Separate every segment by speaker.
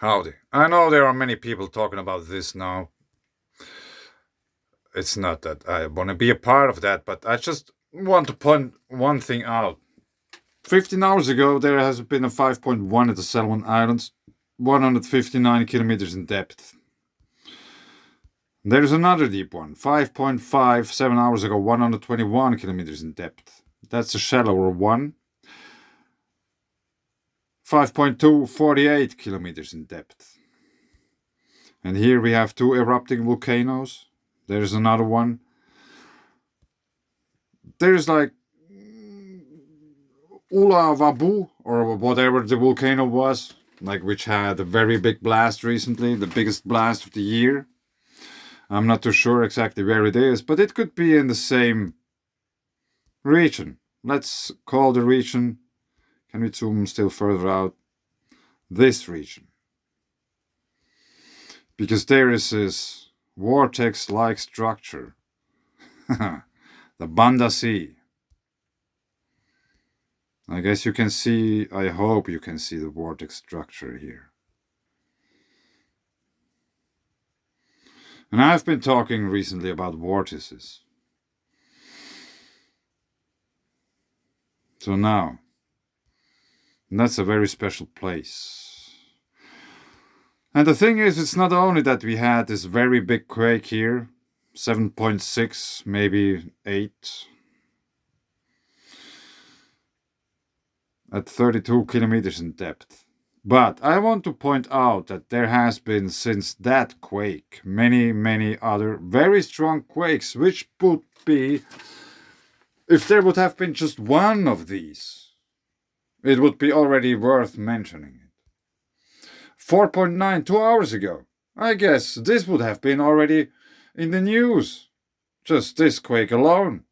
Speaker 1: Howdy. I know there are many people talking about this now. It's not that I want to be a part of that, but I just want to point one thing out. 15 hours ago, there has been a 5.1 at the Solomon Islands, 159 kilometers in depth. There's another deep one, 5.5, 7 hours ago, 121 kilometers in depth. That's a shallower one. 5.2, 48 kilometers in depth. And here we have two erupting volcanoes. There's another one. There's like Ula Wabu, or whatever the volcano was, like which had a very big blast recently, the biggest blast of the year. I'm not too sure exactly where it is, but it could be in the same region. Let's call the region, can we zoom still further out, this region. Because there is this vortex-like structure, the Banda Sea. I guess you can see, I hope you can see the vortex structure here. And I've been talking recently about vortices. So now, that's a very special place. And the thing is, it's not only that we had this very big quake here, 7.6, maybe 8, at 32 kilometers in depth. But I want to point out that there has been since that quake many other very strong quakes, which would be, if there would have been just one of these, it would be already worth mentioning it. 4.9 2 hours ago. I guess this would have been already in the news. Just this quake alone.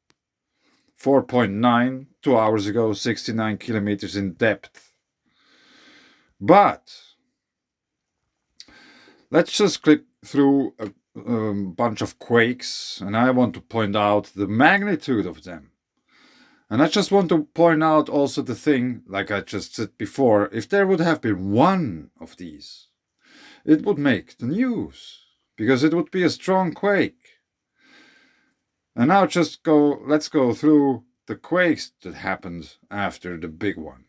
Speaker 1: 4.9 2 hours ago, 69 kilometers in depth. But let's just click through a bunch of quakes, and I want to point out the magnitude of them. And I just want to point out also the thing, like I just said before, if there would have been one of these, it would make the news, because it would be a strong quake. And now let's go through the quakes that happened after the big one.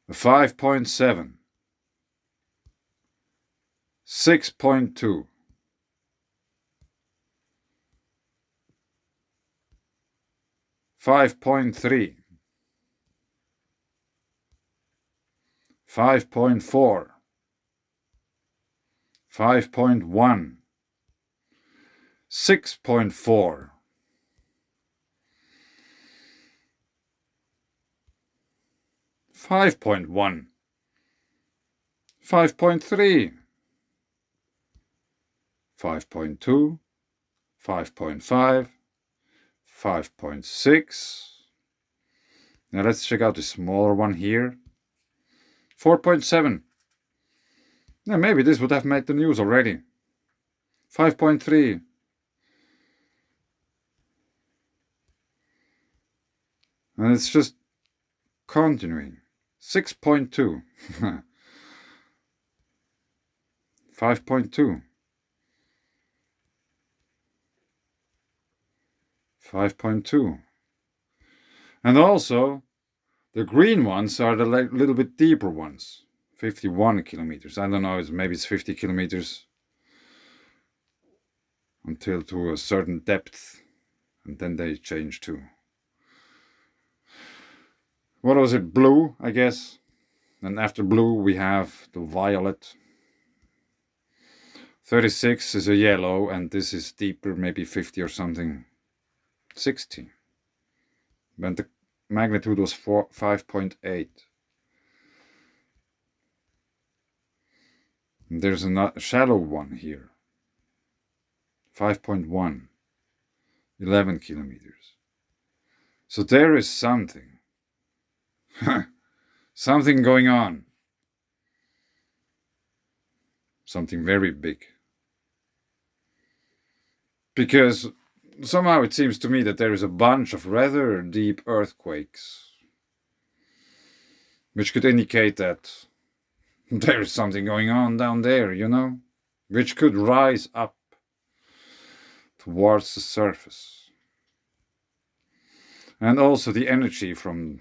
Speaker 1: A 5.7, 6.2, 5.3, 5.4, 5.1, 6.4, 5.1, 5.3, 5.2, 5.5, 5.6. Now let's check out the smaller one here. 4.7. Now maybe this would have made the news already. 5.3. And it's just continuing. 6.2. 5.2. 5.2. And also, the green ones are the little bit deeper ones. 51 kilometers. I don't know, maybe it's 50 kilometers until to a certain depth. And then they change to, what was it, blue, I guess. And after blue we have the violet. 36 is a yellow, and this is deeper, maybe 50 or something. 60. But the magnitude was 5.8. There's a shallow one here. 5.1. 11 kilometers. So there is something. Something going on. Something very big. Because somehow it seems to me that there is a bunch of rather deep earthquakes, which could indicate that There is something going on down there, which could rise up towards the surface. And also the energy from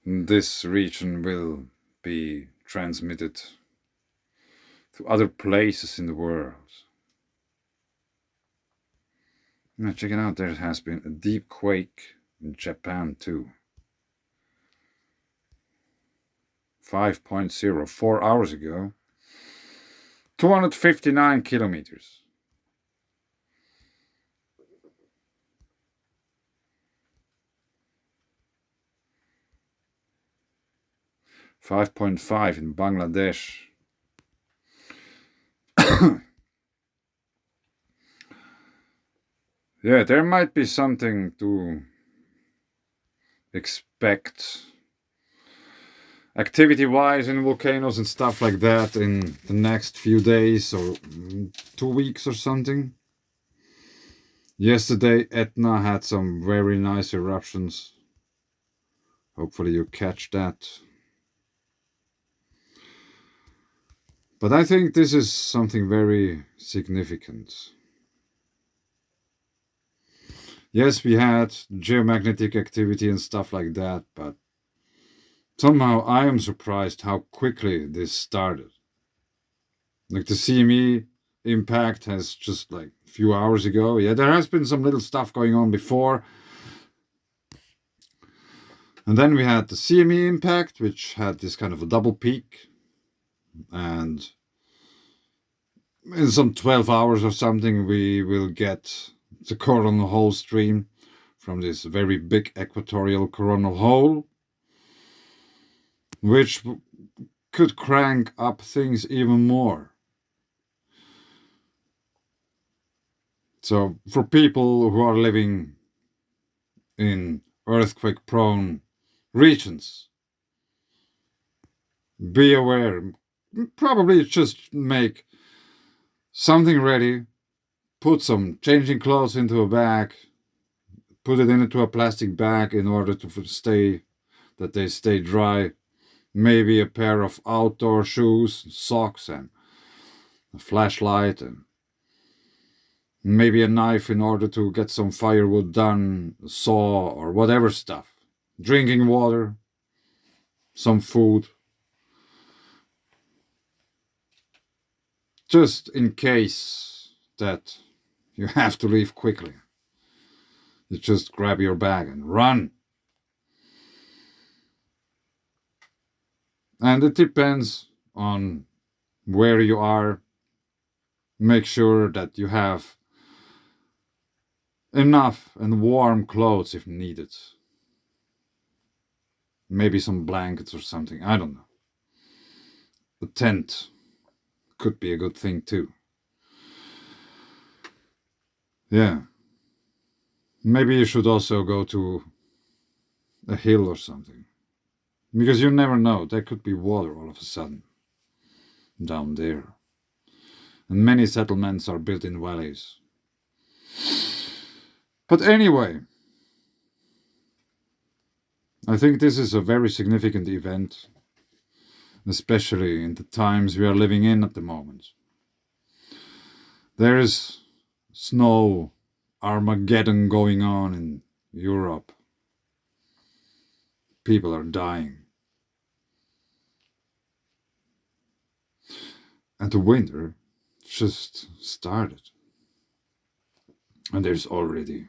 Speaker 1: this region will be transmitted to other places in the world. Now check it out, there has been a deep quake in Japan too. 5.0, 4 hours ago. 259 kilometers. .5 in Bangladesh. Yeah, there might be something to expect activity-wise in volcanoes and stuff like that in the next few days or 2 weeks or something. Yesterday, Etna had some very nice eruptions. Hopefully you catch that. But I think this is something very significant. Yes, we had geomagnetic activity and stuff like that, but somehow I am surprised how quickly this started. Like the CME impact has just like a few hours ago. Yeah, there has been some little stuff going on before. And then we had the CME impact, which had this kind of a double peak. And in some 12 hours or something, we will get the coronal hole stream from this very big equatorial coronal hole, which could crank up things even more. So for people who are living in earthquake-prone regions, be aware. Probably just make something ready, put some changing clothes into a bag, put it into a plastic bag in order to that they stay dry. Maybe a pair of outdoor shoes, socks, and a flashlight, and maybe a knife in order to get some firewood done, a saw, or whatever stuff. Drinking water, some food. Just in case that you have to leave quickly. You just grab your bag and run. And it depends on where you are. Make sure that you have enough and warm clothes if needed. Maybe some blankets or something, I don't know. A tent could be a good thing too. Yeah. Maybe you should also go to a hill or something. Because you never know, there could be water all of a sudden down there. And many settlements are built in valleys. But anyway, I think this is a very significant event, especially in the times we are living in at the moment. There is snow Armageddon going on in Europe. People are dying. And the winter just started. And there's already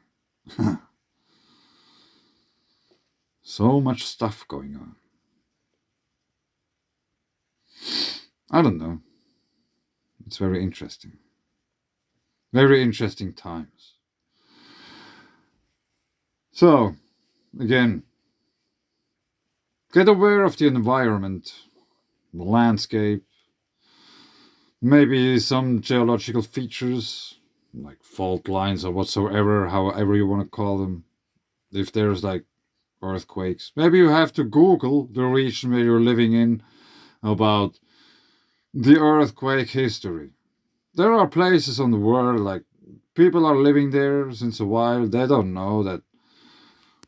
Speaker 1: so much stuff going on. I don't know. It's very interesting. Very interesting times. So, again, get aware of the environment, the landscape, maybe some geological features, like fault lines or whatsoever, however you want to call them. If there's like earthquakes, maybe you have to Google the region where you're living in about the earthquake history. There are places on the world, like people are living there since a while, they don't know that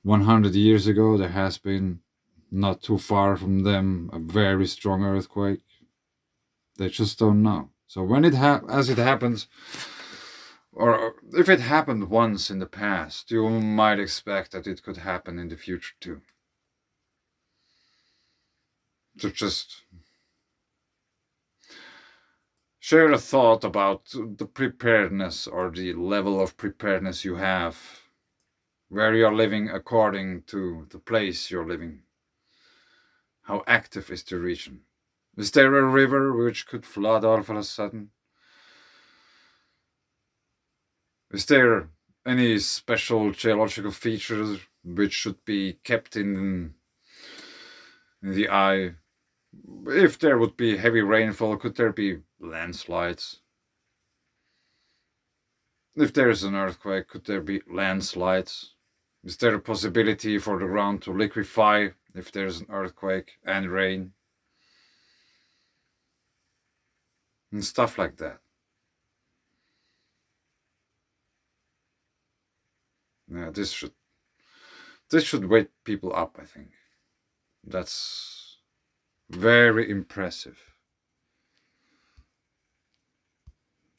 Speaker 1: 100 years ago there has been not too far from them, a very strong earthquake. They just don't know. So when as it happens, or if it happened once in the past, you might expect that it could happen in the future too. So just share a thought about the preparedness or the level of preparedness you have where you're living according to the place you're living. How active is the region? Is there a river which could flood all of a sudden? Is there any special geological features which should be kept in the eye? If there would be heavy rainfall, could there be landslides? If there is an earthquake, could there be landslides? Is there a possibility for the ground to liquefy if there's an earthquake and rain? And stuff like that. Yeah, this should wake people up, I think. That's very impressive.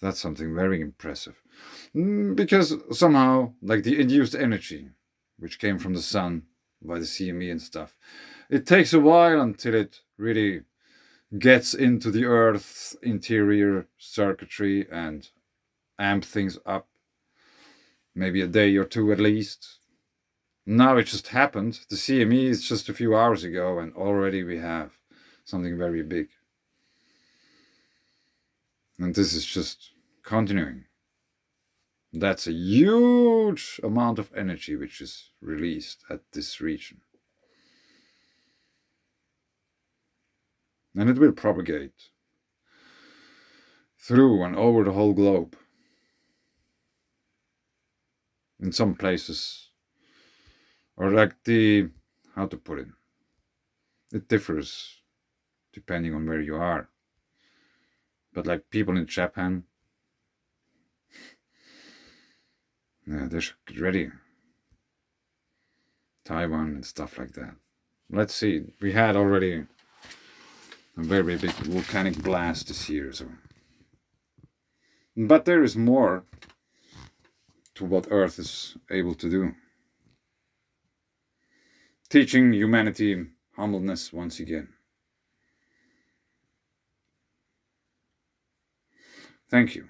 Speaker 1: That's something very impressive. Because somehow, like the induced energy, which came from the sun by the CME and stuff, it takes a while until it really gets into the Earth's interior circuitry and amp things up. Maybe a day or two at least. Now it just happened. The CME is just a few hours ago, and already we have something very big. And this is just continuing. That's a huge amount of energy which is released at this region. And it will propagate through and over the whole globe. In some places, or like how to put it differs depending on where you are. But like people in Japan, yeah, they should get ready. Taiwan and stuff like that. Let's see. We had already a very big volcanic blast this year, so. But there is more to what Earth is able to do. Teaching humanity humbleness once again. Thank you.